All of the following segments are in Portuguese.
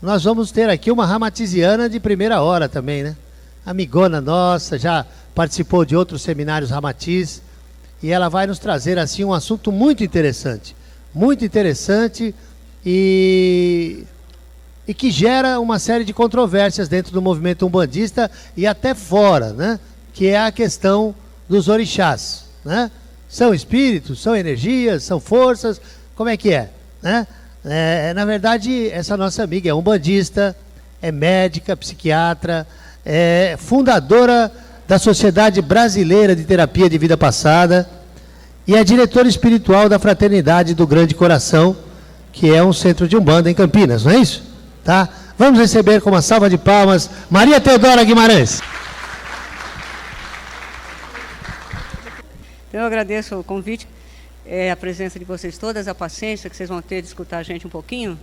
nós vamos ter aqui uma ramatiziana de primeira hora também, né? Amigona nossa, já participou de outros seminários ramatiz, e ela vai nos trazer assim um assunto muito interessante e que gera uma série de controvérsias dentro do movimento umbandista e até fora, né? Que é a questão dos orixás, né? São espíritos, são energias, são forças, como é que é, né? Na verdade, essa nossa amiga é umbandista, é médica, psiquiatra, é fundadora da Sociedade Brasileira de Terapia de Vida Passada e é diretora espiritual da Fraternidade do Grande Coração, que é um centro de Umbanda em Campinas, não é isso? Tá? Vamos receber com uma salva de palmas Maria Teodora Guimarães. Eu agradeço o convite, a presença de vocês todas, a paciência que vocês vão ter de escutar a gente um pouquinho.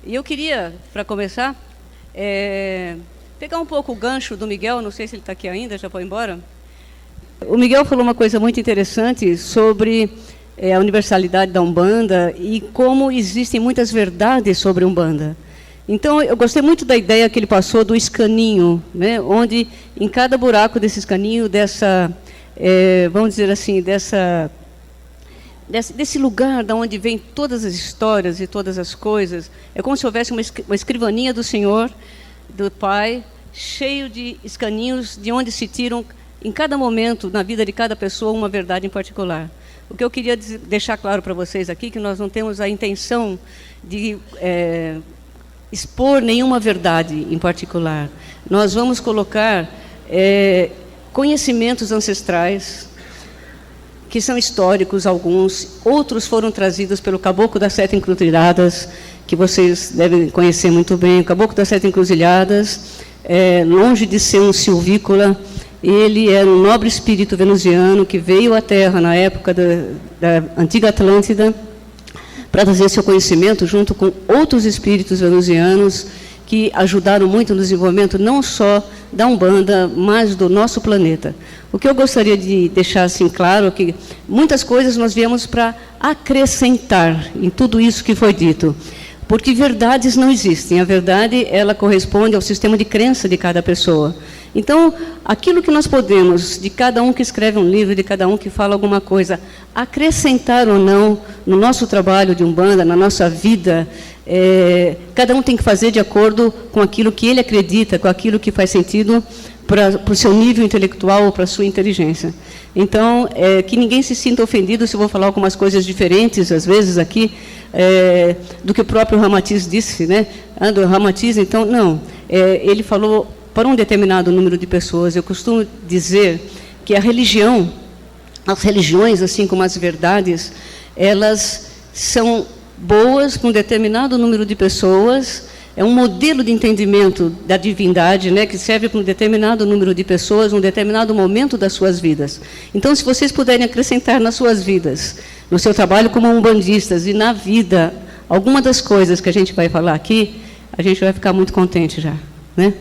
E eu queria, para começar, pegar um pouco o gancho do Miguel, não sei se ele está aqui ainda, já foi embora. O Miguel falou uma coisa muito interessante sobre a universalidade da Umbanda e como existem muitas verdades sobre Umbanda. Então, eu gostei muito da ideia que ele passou do escaninho, né, onde em cada buraco desse escaninho, vamos dizer assim, desse lugar de onde vem todas as histórias e todas as coisas, é como se houvesse uma escrivaninha do Senhor, do Pai, cheio de escaninhos de onde se tiram, em cada momento, na vida de cada pessoa, uma verdade em particular. O que eu queria deixar claro para vocês aqui, que nós não temos a intenção de expor nenhuma verdade em particular. Nós vamos colocar conhecimentos ancestrais, que são históricos alguns, outros foram trazidos pelo Caboclo das Sete Encruzilhadas, que vocês devem conhecer muito bem. O Caboclo das Sete Encruzilhadas, longe de ser um silvícola, ele era um nobre espírito venusiano que veio à Terra na época da antiga Atlântida para trazer seu conhecimento junto com outros espíritos venusianos que ajudaram muito no desenvolvimento não só da Umbanda, mas do nosso planeta. O que eu gostaria de deixar assim claro é que muitas coisas nós viemos para acrescentar em tudo isso que foi dito, porque verdades não existem. A verdade, ela corresponde ao sistema de crença de cada pessoa. Então, aquilo que nós podemos, de cada um que escreve um livro, de cada um que fala alguma coisa, acrescentar ou não no nosso trabalho de Umbanda, na nossa vida, cada um tem que fazer de acordo com aquilo que ele acredita, com aquilo que faz sentido para o seu nível intelectual ou para a sua inteligência. Então, que ninguém se sinta ofendido se eu vou falar algumas coisas diferentes, às vezes, aqui, do que o próprio Ramatiz disse, né? Do Ramatiz, então, não. Ele falou para um determinado número de pessoas. Eu costumo dizer que as religiões, assim como as verdades, elas são boas para um determinado número de pessoas, é um modelo de entendimento da divindade, né, que serve para um determinado número de pessoas, um determinado momento das suas vidas. Então, se vocês puderem acrescentar nas suas vidas, no seu trabalho como umbandistas e na vida, alguma das coisas que a gente vai falar aqui, a gente vai ficar muito contente já, né?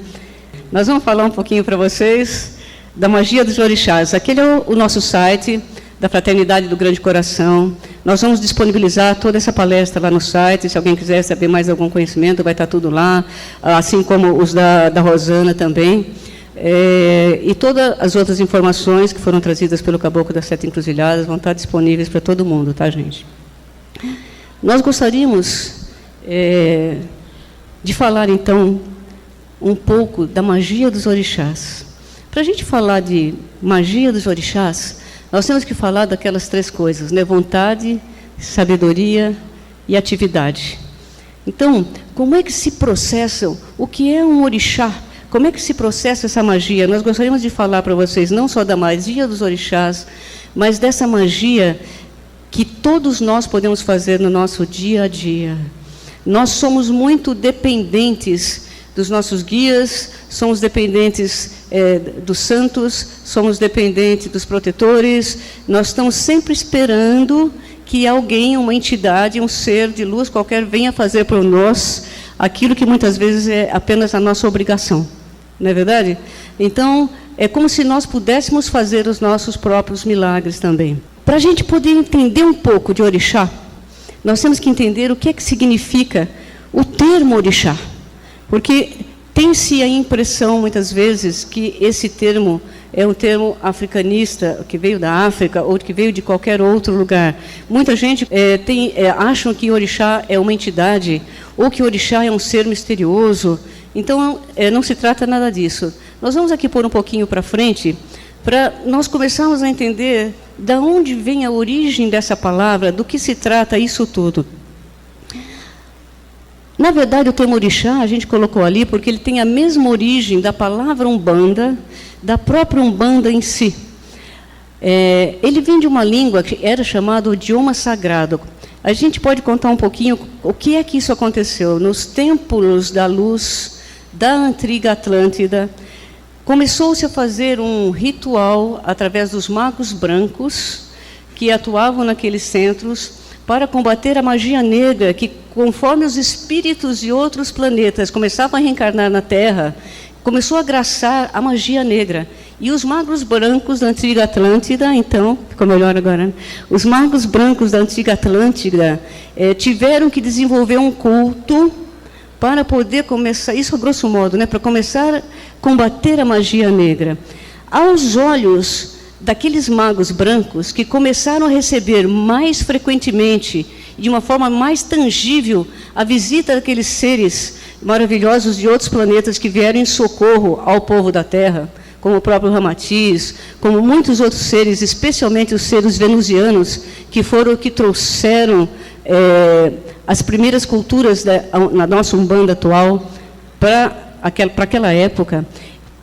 Nós vamos falar um pouquinho para vocês da magia dos orixás. Aquele é o nosso site da Fraternidade do Grande Coração. Nós vamos disponibilizar toda essa palestra lá no site. Se alguém quiser saber mais algum conhecimento, vai estar tudo lá, assim como os da Rosana também. E todas as outras informações que foram trazidas pelo Caboclo das Sete Encruzilhadas vão estar disponíveis para todo mundo, tá, gente? Nós gostaríamos de falar, então, um pouco da magia dos orixás. Para a gente falar de magia dos orixás, nós temos que falar daquelas três coisas, né? Vontade, sabedoria e atividade. Então, como é que se processam? O que é um orixá? Como é que se processa essa magia? Nós gostaríamos de falar para vocês não só da magia dos orixás, mas dessa magia que todos nós podemos fazer no nosso dia a dia. Nós somos muito dependentes dos nossos guias, somos dependentes dos santos, somos dependentes dos protetores. Nós estamos sempre esperando que alguém, uma entidade, um ser de luz qualquer, venha fazer por nós aquilo que muitas vezes é apenas a nossa obrigação. Não é verdade? Então, é como se nós pudéssemos fazer os nossos próprios milagres também. Para a gente poder entender um pouco de orixá, nós temos que entender o que é que significa o termo orixá. Porque tem-se a impressão, muitas vezes, que esse termo é um termo africanista, que veio da África ou que veio de qualquer outro lugar. Muita gente acham que orixá é uma entidade ou que orixá é um ser misterioso. Então, não se trata nada disso. Nós vamos aqui pôr um pouquinho para frente, para nós começarmos a entender de onde vem a origem dessa palavra, do que se trata isso tudo. Na verdade, o termo orixá a gente colocou ali porque ele tem a mesma origem da palavra umbanda, da própria umbanda em si. Ele vem de uma língua que era chamado idioma sagrado. A gente pode contar um pouquinho o que é que isso aconteceu. Nos templos da luz da antiga Atlântida, começou-se a fazer um ritual através dos magos brancos que atuavam naqueles centros para combater a magia negra, que conforme os espíritos de outros planetas começavam a reencarnar na Terra, começou a graçar a magia negra. E os magos brancos da antiga Atlântida, então, ficou melhor agora, né? Os magos brancos da antiga Atlântida tiveram que desenvolver um culto para poder começar, isso a grosso modo, né, para começar a combater a magia negra. Aos olhos daqueles magos brancos que começaram a receber mais frequentemente, de uma forma mais tangível, a visita daqueles seres maravilhosos de outros planetas que vieram em socorro ao povo da Terra, como o próprio Ramatiz, como muitos outros seres, especialmente os seres venusianos, que foram que trouxeram as primeiras culturas na nossa Umbanda atual para aquela época.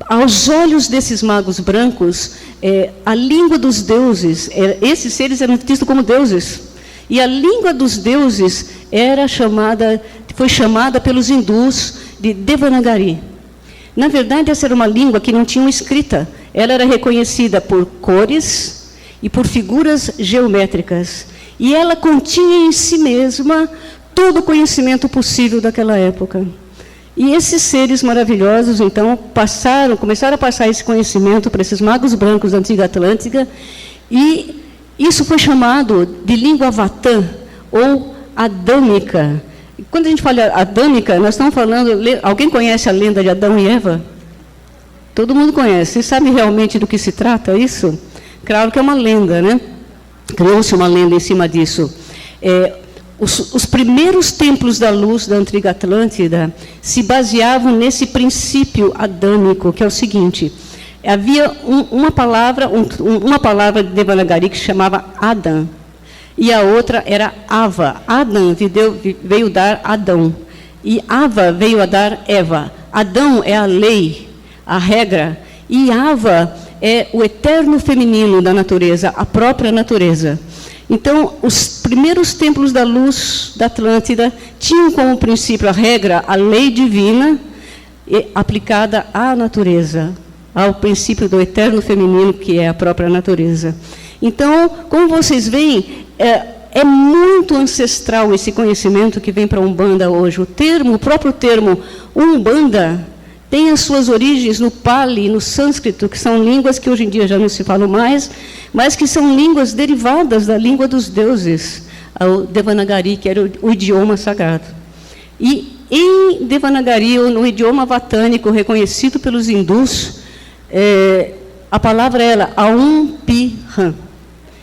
Aos olhos desses magos brancos, a língua dos deuses, esses seres eram vistos como deuses, e a língua dos deuses foi chamada pelos hindus de Devanagari. Na verdade, essa era uma língua que não tinha escrita, ela era reconhecida por cores e por figuras geométricas, e ela continha em si mesma todo o conhecimento possível daquela época. E esses seres maravilhosos, então, começaram a passar esse conhecimento para esses magos brancos da antiga Atlântida, e isso foi chamado de língua vatã, ou adâmica. Quando a gente fala adâmica, nós estamos falando... Alguém conhece a lenda de Adão e Eva? Todo mundo conhece. Vocês sabem realmente do que se trata isso? Claro que é uma lenda, né? Criou-se uma lenda em cima disso. Os primeiros templos da luz da antiga Atlântida se baseavam nesse princípio adâmico, que é o seguinte: havia uma palavra de Devanagari que se chamava Adam, e a outra era Ava. Adam veio dar Adão, e Ava veio a dar Eva. Adão é a lei, a regra, e Ava é o eterno feminino da natureza, a própria natureza. Então, os primeiros templos da luz da Atlântida tinham como princípio a regra, a lei divina, aplicada à natureza, ao princípio do eterno feminino, que é a própria natureza. Então, como vocês veem, é muito ancestral esse conhecimento que vem para a Umbanda hoje. O próprio termo Umbanda tem as suas origens no Pali e no sânscrito, que são línguas que hoje em dia já não se falam mais, mas que são línguas derivadas da língua dos deuses, o Devanagari, que era o idioma sagrado. E em Devanagari, ou no idioma vatânico reconhecido pelos hindus, a palavra era Aum Pi Ram,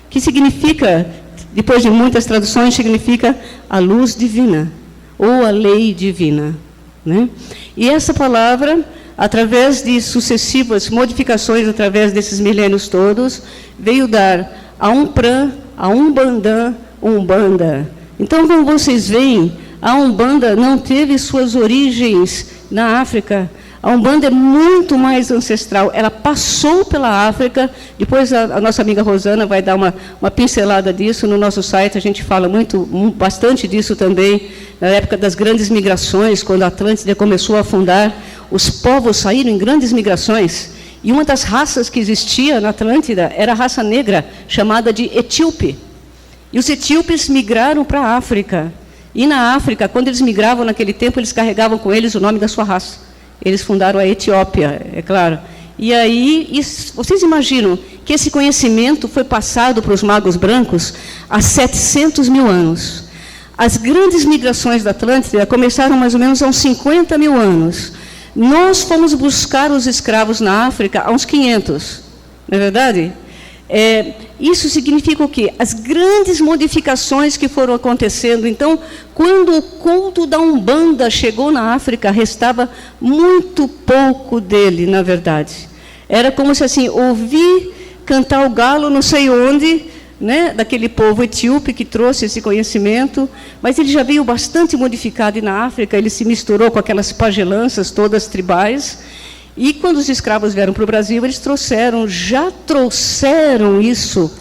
que significa, depois de muitas traduções, significa a luz divina, ou a lei divina, né? E essa palavra, através de sucessivas modificações, através desses milênios todos, veio dar a Umpran, a Umbandã, Umbanda. Então, como vocês veem, a Umbanda não teve suas origens na África. A Umbanda é muito mais ancestral. Ela passou pela África. Depois a nossa amiga Rosana vai dar uma pincelada disso. No nosso site a gente fala bastante disso também. Na época das grandes migrações, quando a Atlântida começou a afundar, os povos saíram em grandes migrações. E uma das raças que existia na Atlântida era a raça negra, chamada de etíope. E os etíopes migraram para a África. E na África, quando eles migravam naquele tempo, eles carregavam com eles o nome da sua raça. Eles fundaram a Etiópia, é claro. E aí, vocês imaginam que esse conhecimento foi passado para os magos brancos há 700 mil anos. As grandes migrações da Atlântida começaram mais ou menos há uns 50 mil anos. Nós fomos buscar os escravos na África há uns 500, não é verdade? Isso significa o quê? As grandes modificações que foram acontecendo. Então, quando o culto da Umbanda chegou na África, restava muito pouco dele, na verdade. Era como se, assim, ouvir cantar o galo não sei onde, né, daquele povo etíope que trouxe esse conhecimento, mas ele já veio bastante modificado, e na África ele se misturou com aquelas pagelanças todas tribais. E quando os escravos vieram para o Brasil, eles já trouxeram isso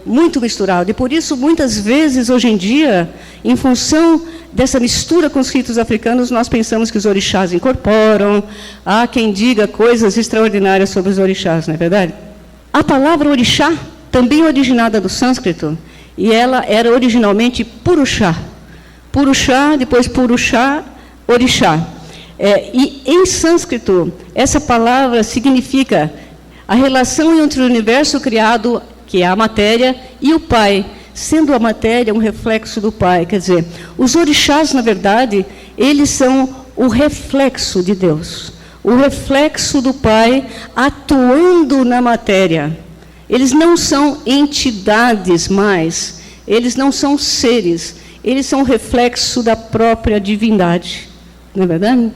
muito misturado. E por isso, muitas vezes, hoje em dia, em função dessa mistura com os ritos africanos, nós pensamos que os orixás incorporam. Há quem diga coisas extraordinárias sobre os orixás, não é verdade? A palavra orixá, também originada do sânscrito, e ela era originalmente Purushá. Purushá, depois Purushá, orixá. E em sânscrito, essa palavra significa a relação entre o universo criado, que é a matéria, e o Pai, sendo a matéria um reflexo do Pai. Quer dizer, os orixás, na verdade, eles são o reflexo de Deus, o reflexo do Pai atuando na matéria. Eles não são entidades mais, eles não são seres, eles são reflexo da própria divindade. Não é verdade?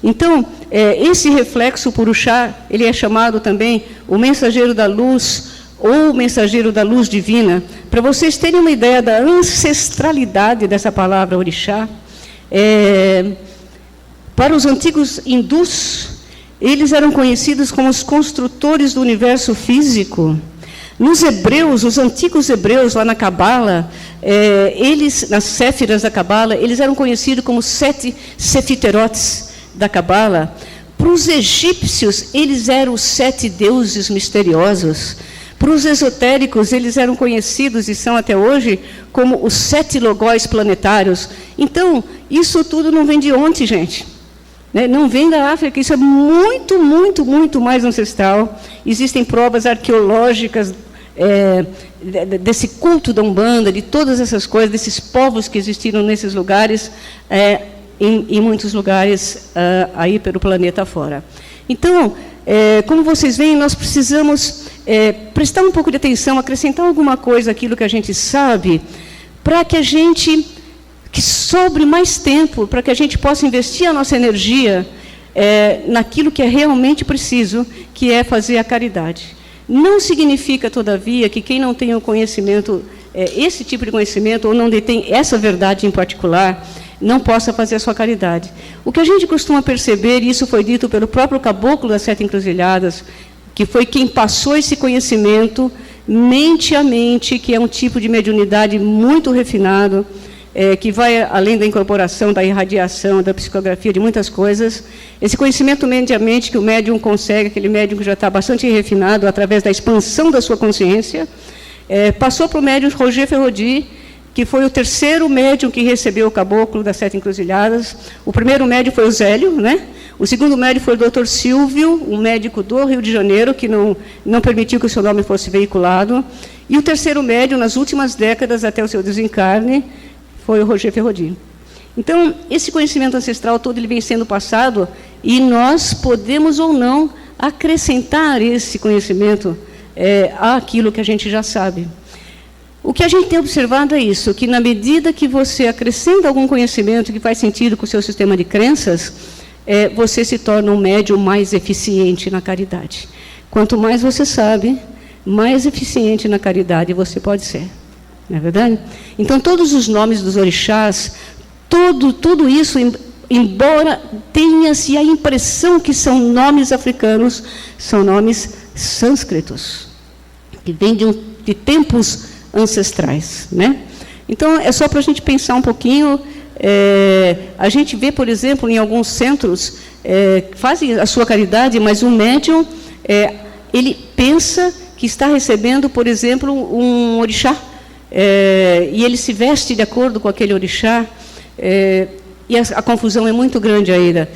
Então, esse reflexo Purushá, ele é chamado também o mensageiro da luz, ou mensageiro da luz divina. Para vocês terem uma ideia da ancestralidade dessa palavra orixá, para os antigos hindus, eles eram conhecidos como os construtores do universo físico. Nos hebreus, os antigos hebreus, lá na Cabala, eles, nas Séfiras da Cabala, eles eram conhecidos como 7 sefiterotes da Cabala. Para os egípcios, eles eram os 7 deuses misteriosos. Para os esotéricos, eles eram conhecidos, e são até hoje, como os 7 logóis planetários. Então, isso tudo não vem de ontem, gente. Não vem da África, isso é muito, muito, muito mais ancestral. Existem provas arqueológicas desse culto da Umbanda, de todas essas coisas, desses povos que existiram nesses lugares, em muitos lugares aí pelo planeta fora. Então, como vocês veem, nós precisamos prestar um pouco de atenção, acrescentar alguma coisa àquilo que a gente sabe, para que sobre mais tempo, para que a gente possa investir a nossa energia naquilo que é realmente preciso, que é fazer a caridade. Não significa, todavia, que quem não tem o conhecimento, esse tipo de conhecimento, ou não detém essa verdade em particular, não possa fazer a sua caridade. O que a gente costuma perceber, e isso foi dito pelo próprio caboclo das 7 encruzilhadas, que foi quem passou esse conhecimento mente a mente, que é um tipo de mediunidade muito refinado, que vai além da incorporação, da irradiação, da psicografia, de muitas coisas. Esse conhecimento mente a mente que o médium consegue, aquele médium que já está bastante refinado, através da expansão da sua consciência, passou para o médium Roger Ferrodi, que foi o 3º médium que recebeu o caboclo das 7 encruzilhadas. O primeiro médium foi o Zélio, né? O segundo médium foi o Dr. Silvio, um médico do Rio de Janeiro, que não permitiu que o seu nome fosse veiculado. E o 3º médium, nas últimas décadas, até o seu desencarne, foi o Roger Ferrodi. Então, esse conhecimento ancestral todo ele vem sendo passado, e nós podemos ou não acrescentar esse conhecimento àquilo que a gente já sabe. O que a gente tem observado é isso, que na medida que você acrescenta algum conhecimento que faz sentido com o seu sistema de crenças, você se torna um médium mais eficiente na caridade. Quanto mais você sabe, mais eficiente na caridade você pode ser. Não é verdade? Então, todos os nomes dos orixás, tudo isso, embora tenha-se a impressão que são nomes africanos, são nomes sânscritos, que vêm de tempos ancestrais, né? Então, é só para a gente pensar um pouquinho. A gente vê, por exemplo, em alguns centros, fazem a sua caridade, mas o médium, ele pensa que está recebendo, por exemplo, um orixá, e ele se veste de acordo com aquele orixá, e a confusão é muito grande ainda.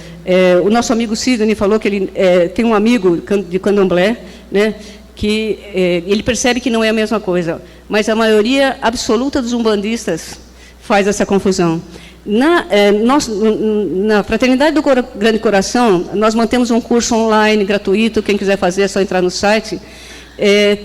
O nosso amigo Sidney falou que ele tem um amigo de candomblé, né, que ele percebe que não é a mesma coisa, mas a maioria absoluta dos umbandistas faz essa confusão. Na Fraternidade do Grande Coração, nós mantemos um curso online gratuito, quem quiser fazer é só entrar no site.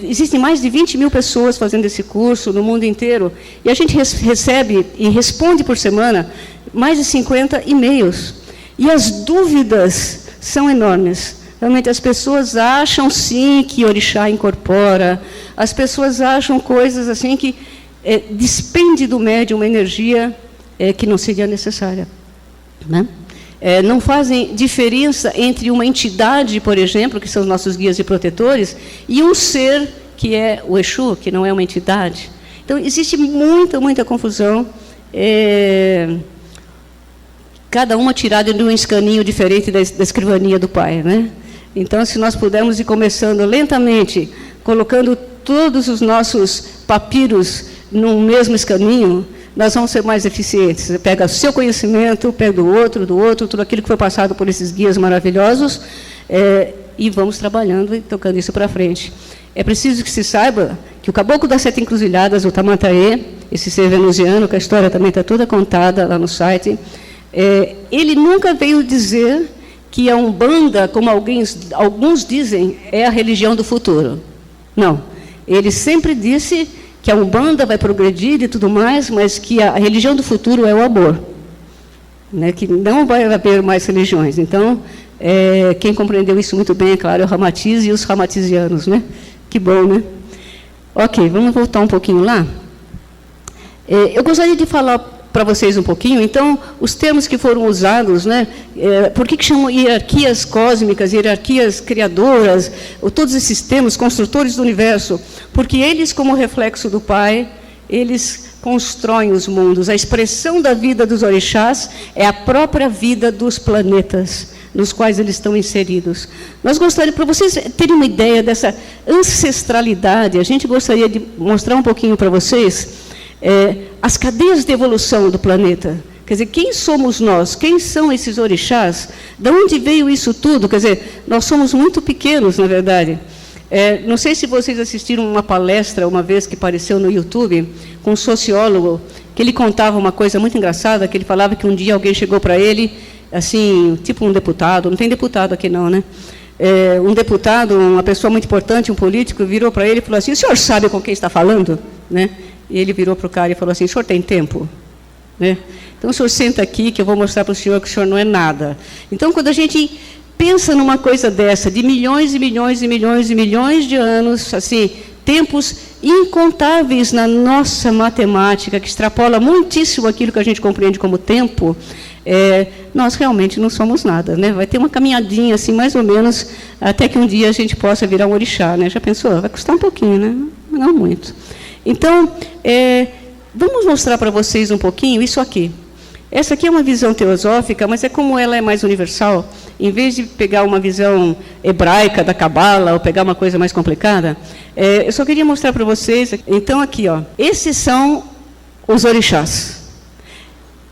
Existem mais de 20 mil pessoas fazendo esse curso no mundo inteiro, e a gente recebe e responde por semana mais de 50 e-mails. E as dúvidas são enormes. Realmente as pessoas acham sim que orixá incorpora, as pessoas acham coisas assim que despende do médium uma energia que não seria necessária, né? Não fazem diferença entre uma entidade, por exemplo, que são os nossos guias e protetores, e um ser que é o Exu, que não é uma entidade. Então, existe muita confusão, cada uma tirada de um escaninho diferente da escrivaninha do pai, né? Então, se nós pudermos ir começando lentamente, colocando todos os nossos papiros num mesmo escaninho, nós vamos ser mais eficientes. Você pega o seu conhecimento, pega do outro, tudo aquilo que foi passado por esses guias maravilhosos, e vamos trabalhando e tocando isso para frente. É preciso que se saiba que o Caboclo das Sete Encruzilhadas, o Tamantaê, esse ser venusiano, que a história também está toda contada lá no site, ele nunca veio dizer que a Umbanda, como alguns dizem, é a religião do futuro. Não. Ele sempre disse que a Umbanda vai progredir e tudo mais, mas que a religião do futuro é o amor, né? Que não vai haver mais religiões. Então, quem compreendeu isso muito bem, é claro, é o Ramatiz e os ramatizianos, né? Que bom, né? Ok, vamos voltar um pouquinho lá. Eu gostaria de falar para vocês um pouquinho, então, os termos que foram usados, né? Por que chamam hierarquias cósmicas, hierarquias criadoras, ou todos esses termos, construtores do universo? Porque eles, como reflexo do Pai, eles constroem os mundos. A expressão da vida dos orixás é a própria vida dos planetas nos quais eles estão inseridos. Nós gostaríamos, para vocês terem uma ideia dessa ancestralidade, a gente gostaria de mostrar um pouquinho para vocês as cadeias de evolução do planeta. Quer dizer, quem somos nós? Quem são esses orixás? De onde veio isso tudo? Quer dizer, nós somos muito pequenos, na verdade. Não sei se vocês assistiram uma palestra, uma vez, que apareceu no YouTube, com um sociólogo, que ele contava uma coisa muito engraçada, que ele falava que um dia alguém chegou para ele, assim, tipo um deputado, não tem deputado aqui não, né? Um deputado, uma pessoa muito importante, um político, virou para ele e falou assim: o senhor sabe com quem está falando? Né? E ele virou para o cara e falou assim: o senhor tem tempo? Né? Então, o senhor senta aqui que eu vou mostrar para o senhor que o senhor não é nada. Então, quando a gente pensa numa coisa dessa, de milhões e milhões e milhões e milhões de anos, assim, tempos incontáveis na nossa matemática, que extrapola muitíssimo aquilo que a gente compreende como tempo, nós realmente não somos nada, né? Vai ter uma caminhadinha, assim, mais ou menos, até que um dia a gente possa virar um orixá, né? Já pensou? Vai custar um pouquinho, né? Não muito. Então, vamos mostrar para vocês um pouquinho isso aqui. Essa aqui é uma visão teosófica, mas como ela é mais universal, em vez de pegar uma visão hebraica da Cabala, ou pegar uma coisa mais complicada, eu só queria mostrar para vocês. Então, aqui, ó, esses são os orixás.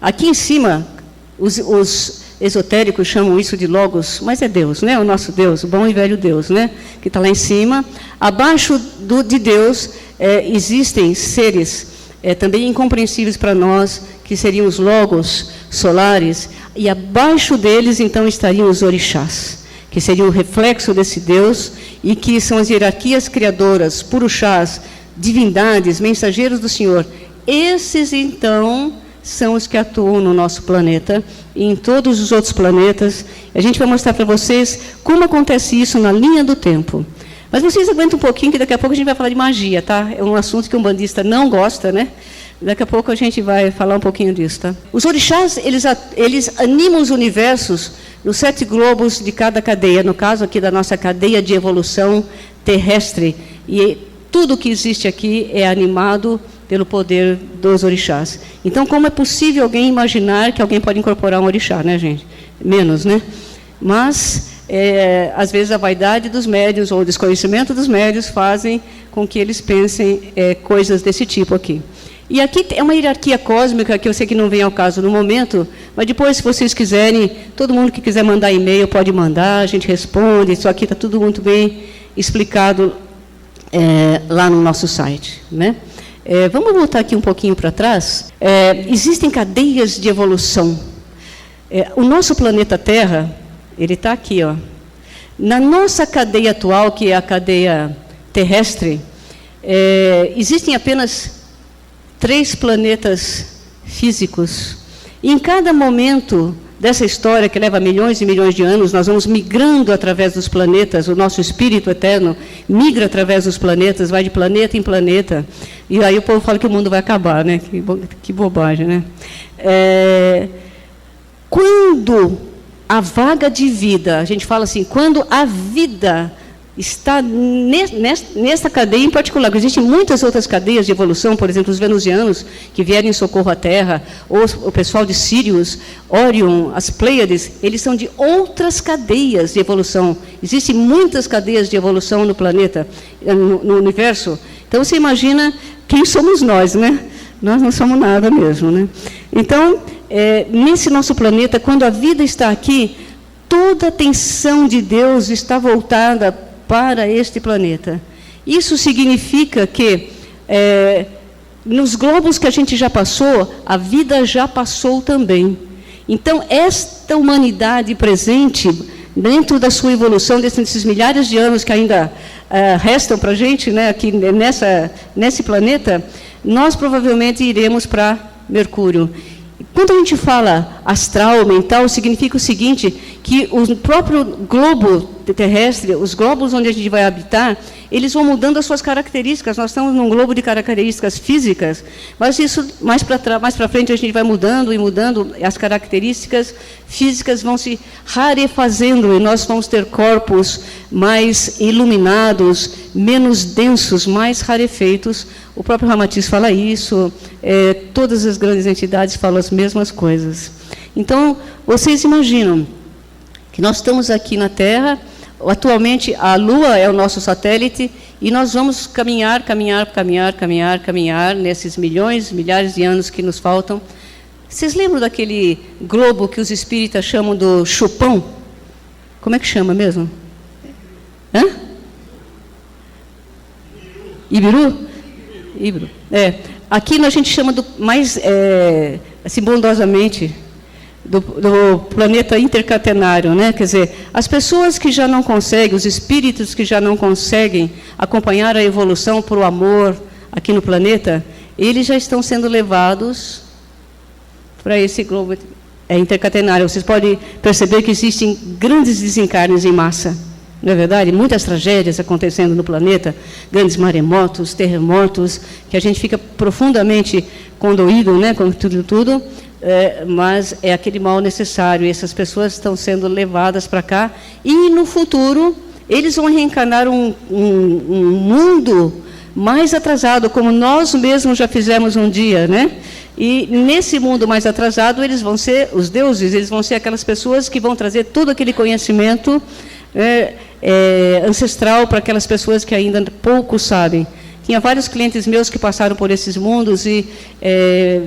Aqui em cima, os esotéricos chamam isso de Logos, mas é Deus, né? O nosso Deus, o bom e velho Deus, né? Que está lá em cima. Abaixo de Deus existem seres também incompreensíveis para nós, que seriam os Logos solares, e abaixo deles, então, estariam os orixás, que seriam o reflexo desse Deus, e que são as hierarquias criadoras, puruxás, divindades, mensageiros do Senhor. Esses, então, são os que atuam no nosso planeta e em todos os outros planetas. A gente vai mostrar para vocês como acontece isso na linha do tempo. Mas vocês aguentam um pouquinho, que daqui a pouco a gente vai falar de magia, tá? É um assunto que um bandista não gosta, né? Daqui a pouco a gente vai falar um pouquinho disso, tá? Os orixás, eles animam os universos nos 7 globos de cada cadeia, no caso aqui da nossa cadeia de evolução terrestre. E tudo que existe aqui é animado pelo poder dos orixás. Então, como é possível alguém imaginar que alguém pode incorporar um orixá, né, gente? Menos, né? Mas, às vezes, a vaidade dos médiuns ou o desconhecimento dos médiuns fazem com que eles pensem coisas desse tipo aqui. E aqui é uma hierarquia cósmica, que eu sei que não vem ao caso no momento, mas depois, se vocês quiserem, todo mundo que quiser mandar e-mail pode mandar, a gente responde. Isso aqui está tudo muito bem explicado lá no nosso site, né? Vamos voltar aqui um pouquinho para trás. Existem cadeias de evolução. O nosso planeta Terra, ele está aqui, ó. Na nossa cadeia atual, que é a cadeia terrestre, existem apenas 3 planetas físicos. E em cada momento dessa história, que leva milhões e milhões de anos, nós vamos migrando através dos planetas, o nosso espírito eterno migra através dos planetas, vai de planeta em planeta. E aí o povo fala que o mundo vai acabar, né? Que bobagem, né? Quando a vaga de vida, a gente fala assim, quando a vida está nessa cadeia em particular, porque existem muitas outras cadeias de evolução, por exemplo, os venusianos que vieram em socorro à Terra, ou o pessoal de Sirius, Orion, as Pleiades, eles são de outras cadeias de evolução. Existem muitas cadeias de evolução no planeta, no universo. Então, você imagina quem somos nós, né? Nós não somos nada mesmo, né? Então, nesse nosso planeta, quando a vida está aqui, toda a atenção de Deus está voltada para este planeta. Isso significa que, nos globos que a gente já passou, a vida já passou também. Então, esta humanidade presente, dentro da sua evolução, desses milhares de anos que ainda restam para a gente, né, aqui nesse planeta, nós provavelmente iremos para Mercúrio. Quando a gente fala astral, mental, significa o seguinte, que o próprio globo terrestre, os globos onde a gente vai habitar, eles vão mudando as suas características. Nós estamos num globo de características físicas, mas isso mais para frente a gente vai mudando e mudando, as características físicas vão se rarefazendo e nós vamos ter corpos mais iluminados, menos densos, mais rarefeitos. O próprio Ramatiz fala isso, todas as grandes entidades falam as mesmas coisas. Então, vocês imaginam que nós estamos aqui na Terra, atualmente a Lua é o nosso satélite, e nós vamos caminhar nesses milhões, milhares de anos que nos faltam. Vocês lembram daquele globo que os espíritas chamam do chupão? Como é que chama mesmo? Ibiru? Ibiru. Aqui a gente chama assim, bondosamente, do planeta intercatenário, né? Quer dizer, as pessoas que já não conseguem, os espíritos que já não conseguem acompanhar a evolução por o amor aqui no planeta, eles já estão sendo levados para esse globo intercatenário. Vocês podem perceber que existem grandes desencarnes em massa, não é verdade? Muitas tragédias acontecendo no planeta, grandes maremotos, terremotos, que a gente fica profundamente condoído, né, com tudo, mas é aquele mal necessário, e essas pessoas estão sendo levadas para cá, e no futuro eles vão reencarnar um mundo mais atrasado, como nós mesmos já fizemos um dia, né? E nesse mundo mais atrasado, eles vão ser, os deuses, eles vão ser aquelas pessoas que vão trazer todo aquele conhecimento ancestral para aquelas pessoas que ainda pouco sabem. Tinha vários clientes meus que passaram por esses mundos e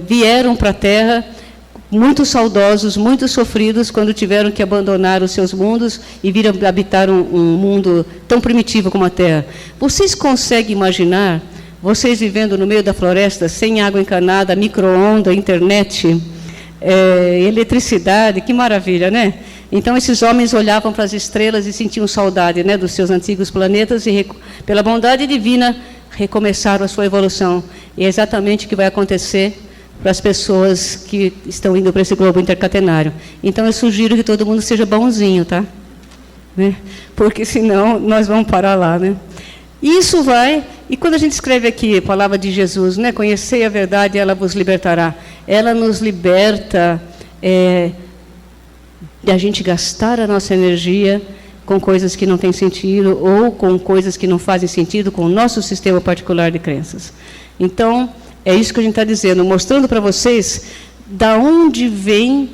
vieram para a Terra muito saudosos, muito sofridos, quando tiveram que abandonar os seus mundos e vir habitar um mundo tão primitivo como a Terra. Vocês conseguem imaginar vocês vivendo no meio da floresta, sem água encanada, micro-onda, internet, eletricidade? Que maravilha, né? Então, esses homens olhavam para as estrelas e sentiam saudade, né, dos seus antigos planetas e, pela bondade divina, recomeçaram a sua evolução. E é exatamente o que vai acontecer para as pessoas que estão indo para esse globo intercatenário. Então, eu sugiro que todo mundo seja bonzinho, tá? Né? Porque, senão, nós vamos parar lá, né? Isso vai... E quando a gente escreve aqui a palavra de Jesus, né, conhecei a verdade, ela vos libertará. Ela nos liberta de a gente gastar a nossa energia com coisas que não têm sentido ou com coisas que não fazem sentido com o nosso sistema particular de crenças. Então, é isso que a gente está dizendo, mostrando para vocês da onde vem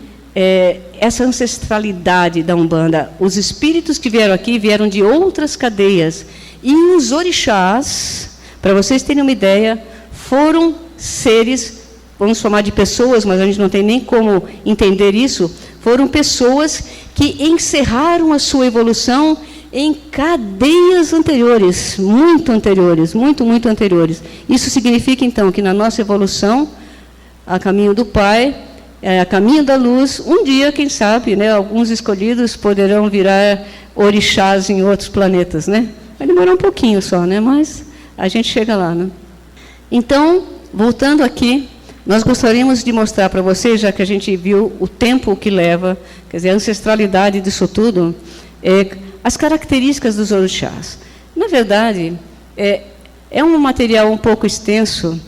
essa ancestralidade da Umbanda. Os espíritos que vieram aqui vieram de outras cadeias. E os orixás, para vocês terem uma ideia, foram seres, vamos chamar de pessoas, mas a gente não tem nem como entender isso, foram pessoas que encerraram a sua evolução em cadeias anteriores, muito anteriores, muito anteriores. Isso significa, então, que na nossa evolução, a caminho do Pai, a caminho da luz, um dia, quem sabe, né, alguns escolhidos poderão virar orixás em outros planetas, né? Vai demorar um pouquinho só, né? Mas a gente chega lá, né? Então, voltando aqui, nós gostaríamos de mostrar para vocês, já que a gente viu o tempo que leva, quer dizer, a ancestralidade disso tudo, as características dos orixás. Na verdade, é um material um pouco extenso,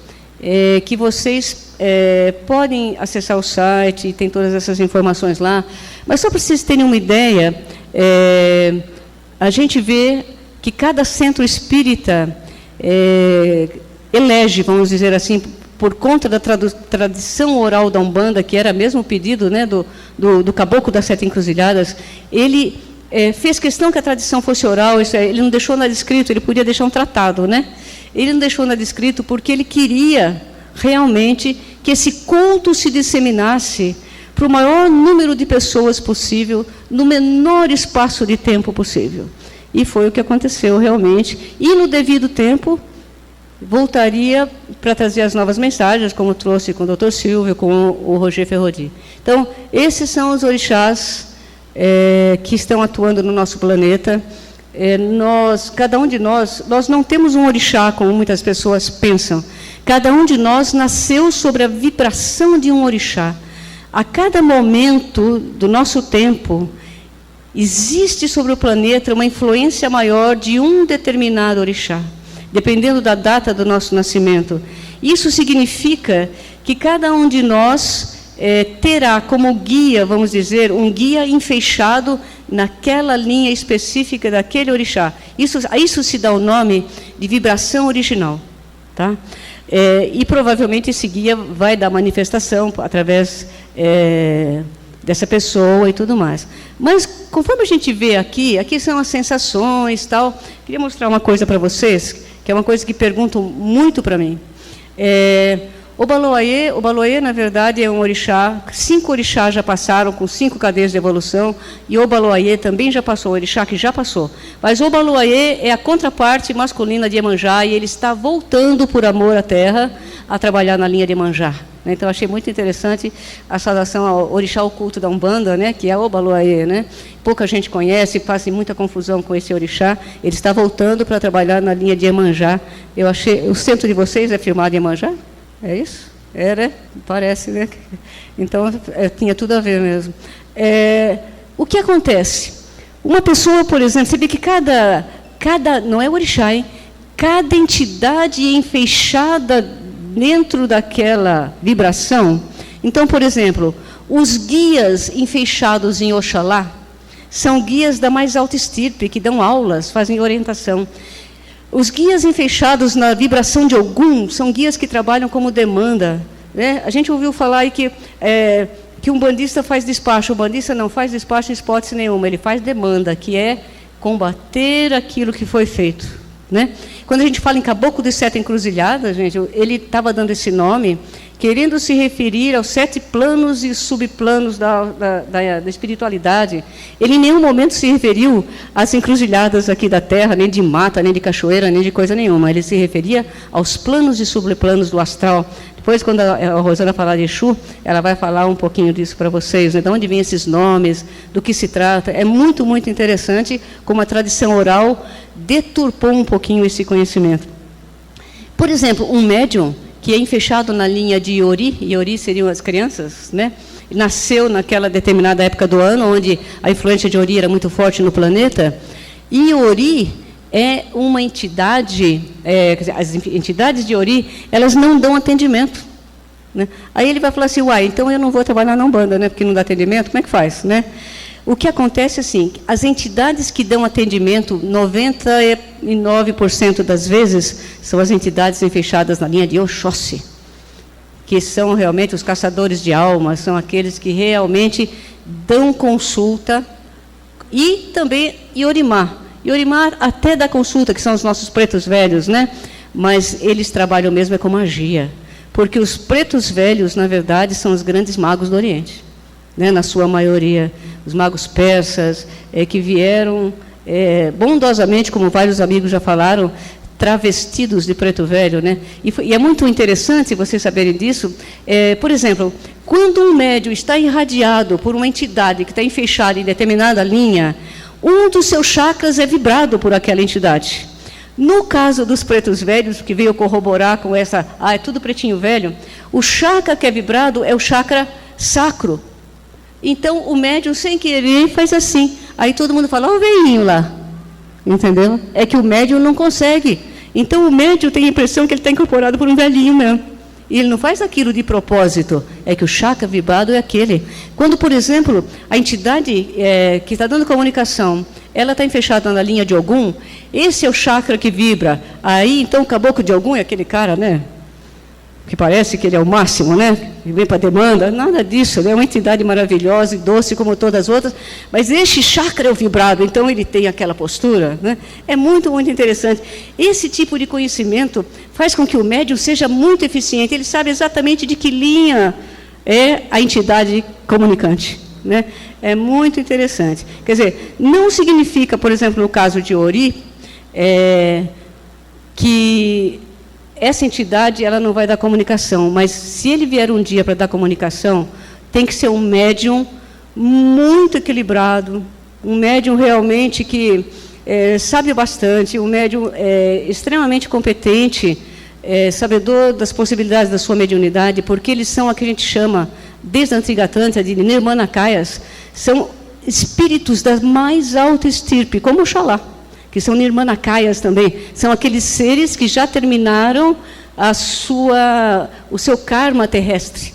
que vocês podem acessar o site, e tem todas essas informações lá, mas só para vocês terem uma ideia, a gente vê que cada centro espírita elege, vamos dizer assim, por conta da tradição oral da Umbanda, que era mesmo o pedido, né, do Caboclo das Sete Encruzilhadas, ele fez questão que a tradição fosse oral, ele não deixou nada escrito, ele podia deixar um tratado, né? Ele não deixou nada escrito porque ele queria realmente que esse culto se disseminasse para o maior número de pessoas possível, no menor espaço de tempo possível. E foi o que aconteceu realmente. E no devido tempo, voltaria para trazer as novas mensagens, como trouxe com o Dr. Silvio, com o Roger Ferrodi. Então, esses são os orixás que estão atuando no nosso planeta. Cada um de nós não temos um orixá, como muitas pessoas pensam. Cada um de nós nasceu sobre a vibração de um orixá. A cada momento do nosso tempo, existe sobre o planeta uma influência maior de um determinado orixá, dependendo da data do nosso nascimento. Isso significa que cada um de nós terá como guia, vamos dizer, um guia enfeixado naquela linha específica daquele orixá. A isso se dá o nome de vibração original. Tá? E provavelmente esse guia vai dar manifestação através dessa pessoa e tudo mais. Mas, conforme a gente vê aqui são as sensações, tal. Queria mostrar uma coisa para vocês, que é uma coisa que perguntam muito para mim. O Baloaiê, na verdade, é um orixá. 5 orixás já passaram com 5 cadeias de evolução, e o Baloaiê também já passou, o orixá que já passou. Mas o Baloaiê é a contraparte masculina de Iemanjá, e ele está voltando, por amor à terra, a trabalhar na linha de Iemanjá. Então, achei muito interessante a saudação ao orixá oculto da Umbanda, né, que é o Baloaiê. Né? Pouca gente conhece, faz muita confusão com esse orixá. Ele está voltando para trabalhar na linha de Iemanjá. O centro de vocês é firmado em Iemanjá? É isso? Né? Parece, né? Então, tinha tudo a ver mesmo. O que acontece? Uma pessoa, por exemplo, você vê que não é orixá, hein? Cada entidade enfeixada dentro daquela vibração. Então, por exemplo, os guias enfeixados em Oxalá são guias da mais alta estirpe, que dão aulas, fazem orientação. Os guias enfeixados na vibração de Ogum são guias que trabalham como demanda. Né? A gente ouviu falar aí que um bandista faz despacho. O bandista não faz despacho em hipótese nenhuma, ele faz demanda, que é combater aquilo que foi feito. Né? Quando a gente fala em Caboclo de Sete Encruzilhadas, gente, ele estava dando esse nome, querendo se referir aos 7 planos e subplanos da espiritualidade. Ele em nenhum momento se referiu às encruzilhadas aqui da Terra, nem de mata, nem de cachoeira, nem de coisa nenhuma. Ele se referia aos planos e subplanos do astral. Depois, quando a Rosana falar de Exu, ela vai falar um pouquinho disso para vocês, né? De onde vêm esses nomes, do que se trata. É muito, muito interessante como a tradição oral deturpou um pouquinho esse conhecimento. Por exemplo, um médium que é enfeixado na linha de Iori seriam as crianças, né? Nasceu naquela determinada época do ano, onde a influência de Iori era muito forte no planeta. E Iori é uma entidade, quer dizer, as entidades de Iori, elas não dão atendimento. Né? Aí ele vai falar assim, então eu não vou trabalhar na Umbanda, né? Porque não dá atendimento, como é que faz? Né? O que acontece é assim, as entidades que dão atendimento, 99% das vezes, são as entidades enfeixadas na linha de Oxóssi, que são realmente os caçadores de almas, são aqueles que realmente dão consulta, e também Iorimá. Iorimá até dá consulta, que são os nossos pretos velhos, né? Mas eles trabalham mesmo com magia, porque os pretos velhos, na verdade, são os grandes magos do Oriente. Né, na sua maioria, os magos persas que vieram bondosamente, como vários amigos já falaram, travestidos de preto velho, né? E é muito interessante vocês saberem disso. Por exemplo, quando um médium está irradiado por uma entidade que está enfeixada em determinada linha, um dos seus chakras é vibrado por aquela entidade. No caso dos pretos velhos, que veio corroborar com essa, é tudo pretinho velho, o chakra que é vibrado é o chakra sacro. Então, o médium, sem querer, faz assim. Aí todo mundo fala, ó o velhinho lá. Entendeu? É que o médium não consegue. Então, o médium tem a impressão que ele está incorporado por um velhinho mesmo. E ele não faz aquilo de propósito. É que o chakra vibrado é aquele. Quando, por exemplo, a entidade que está dando comunicação, ela está enfeixada na linha de Ogum, esse é o chakra que vibra. Aí, então, o caboclo de Ogum é aquele cara, né? Que parece que ele é o máximo, né? Que vem para demanda. Nada disso, né? É uma entidade maravilhosa e doce como todas as outras. Mas este chakra é o vibrado, então ele tem aquela postura, né? É muito, muito interessante. Esse tipo de conhecimento faz com que o médium seja muito eficiente. Ele sabe exatamente de que linha é a entidade comunicante, né? É muito interessante. Quer dizer, não significa, por exemplo, no caso de Ori, que essa entidade ela não vai dar comunicação, mas se ele vier um dia para dar comunicação, tem que ser um médium muito equilibrado, um médium realmente que sabe bastante, um médium extremamente competente, sabedor das possibilidades da sua mediunidade, porque eles são o que a gente chama, desde a antiga Tântra, de Nirmanakayas, são espíritos da mais alta estirpe, como Oxalá, que são Nirmanakayas também, são aqueles seres que já terminaram o seu karma terrestre.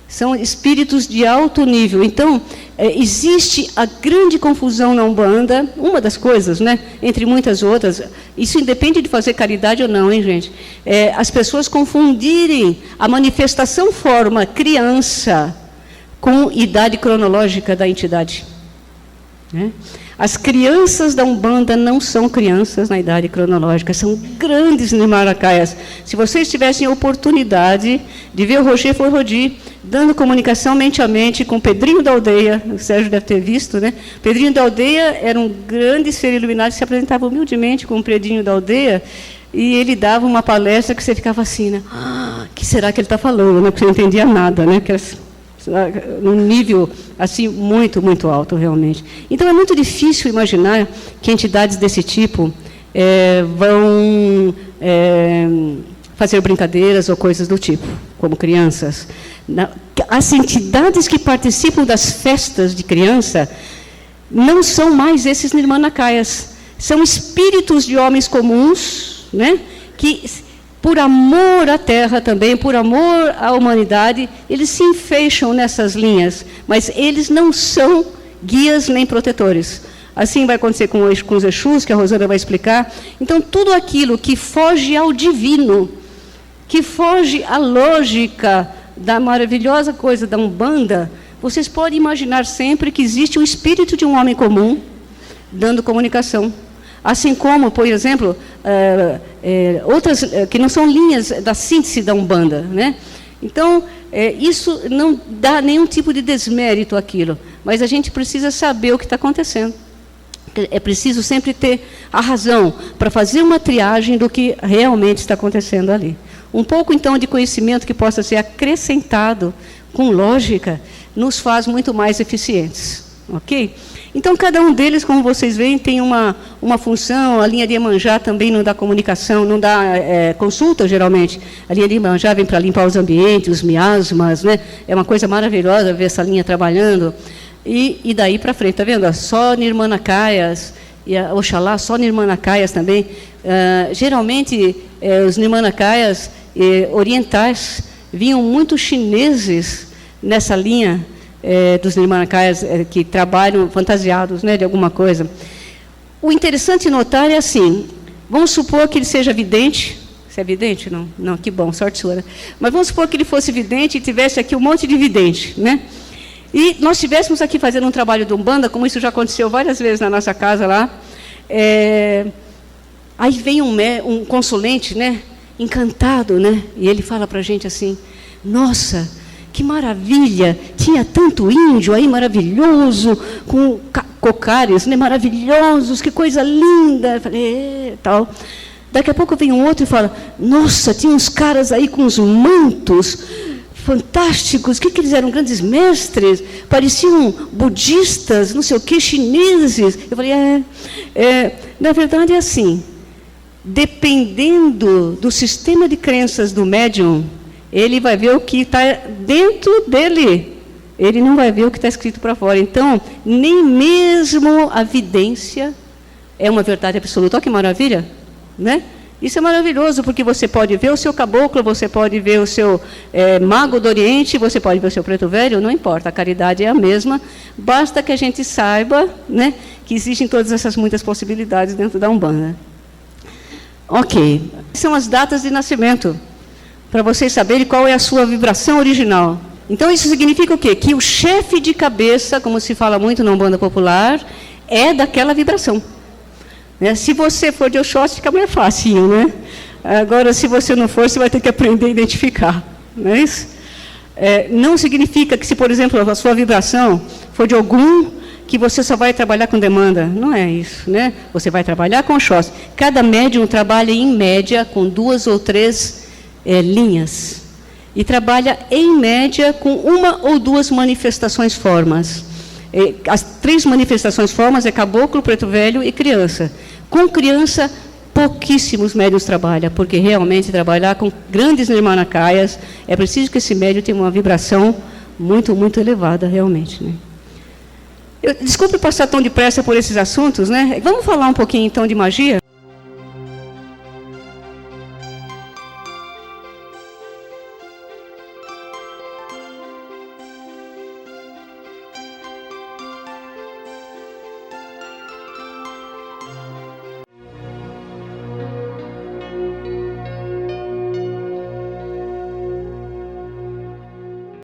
São espíritos de alto nível. Então, existe a grande confusão na Umbanda, uma das coisas, né, entre muitas outras, isso independe de fazer caridade ou não, hein, gente? As pessoas confundirem a manifestação forma criança com idade cronológica da entidade, né? As crianças da Umbanda não são crianças na idade cronológica, são grandes Nirmanakayas. Se vocês tivessem a oportunidade de ver o Roger Forrodi dando comunicação mente a mente com o Pedrinho da Aldeia, o Sérgio deve ter visto, né? Pedrinho da Aldeia era um grande ser iluminado que se apresentava humildemente com o Pedrinho da Aldeia e ele dava uma palestra que você ficava assim, né? Que será que ele está falando? Né? Porque você não entendia nada, né? Num nível assim muito, muito alto, realmente. Então, é muito difícil imaginar que entidades desse tipo vão fazer brincadeiras ou coisas do tipo, como crianças. As entidades que participam das festas de criança não são mais esses Nirmanakayas, são espíritos de homens comuns, né, que por amor à Terra também, por amor à humanidade, eles se enfeixam nessas linhas, mas eles não são guias nem protetores. Assim vai acontecer com os Exus, que a Rosana vai explicar. Então, tudo aquilo que foge ao divino, que foge à lógica da maravilhosa coisa da Umbanda, vocês podem imaginar sempre que existe o espírito de um homem comum dando comunicação. Assim como, por exemplo, outras que não são linhas da síntese da Umbanda, né? Então, isso não dá nenhum tipo de desmérito àquilo, mas a gente precisa saber o que está acontecendo. É preciso sempre ter a razão para fazer uma triagem do que realmente está acontecendo ali. Um pouco, então, de conhecimento que possa ser acrescentado com lógica nos faz muito mais eficientes, ok? Então, cada um deles, como vocês veem, tem uma função. A linha de Iemanjá também não dá comunicação, não dá consulta, geralmente. A linha de Iemanjá vem para limpar os ambientes, os miasmas, né? É uma coisa maravilhosa ver essa linha trabalhando. E daí para frente, está vendo? Só Nirmanakayas, e a Oxalá, só Nirmanakayas também. Geralmente, os Nirmanakayas orientais vinham muitos chineses nessa linha, dos Nirmanakayas que trabalham fantasiados, né, de alguma coisa. O interessante notar é assim, vamos supor que ele seja vidente. Você é vidente? Não? Não, que bom, sorte sua, né? Mas vamos supor que ele fosse vidente e tivesse aqui um monte de vidente, né? E nós estivéssemos aqui fazendo um trabalho de Umbanda, como isso já aconteceu várias vezes na nossa casa lá. Aí vem um consulente, né, encantado, né? E ele fala para a gente assim, nossa, que maravilha, tinha tanto índio aí maravilhoso, com cocares, né, maravilhosos, que coisa linda. Eu falei, tal. Daqui a pouco vem um outro e fala, nossa, tinha uns caras aí com uns mantos fantásticos, que eles eram grandes mestres, pareciam budistas, não sei o que, chineses. Eu falei, na verdade é assim, dependendo do sistema de crenças do médium, ele vai ver o que está dentro dele, ele não vai ver o que está escrito para fora. Então, nem mesmo a vidência é uma verdade absoluta. Olha que maravilha, né? Isso é maravilhoso, porque você pode ver o seu caboclo, você pode ver o seu mago do Oriente, você pode ver o seu preto velho, não importa, a caridade é a mesma, basta que a gente saiba, né, que existem todas essas muitas possibilidades dentro da Umbanda. Ok, são as datas de nascimento, para vocês saberem qual é a sua vibração original. Então, isso significa o quê? Que o chefe de cabeça, como se fala muito na Umbanda popular, é daquela vibração. Se você for de Oxóssi, fica mais fácil, né? Agora, se você não for, você vai ter que aprender a identificar. Não é isso? Não significa que, se, por exemplo, a sua vibração for de Ogum, que você só vai trabalhar com demanda. Não é isso, né? Você vai trabalhar com Oxóssi. Cada médium trabalha, em média, com 2 ou 3 linhas. E trabalha, em média, com 1 ou 2 manifestações formas. As 3 manifestações formas é caboclo, preto velho e criança. Com criança, pouquíssimos médiuns trabalham, porque realmente trabalhar com grandes nirmanakayas, é preciso que esse médium tenha uma vibração muito, muito elevada, realmente, né? Desculpe passar tão depressa por esses assuntos, né? Vamos falar um pouquinho, então, de magia?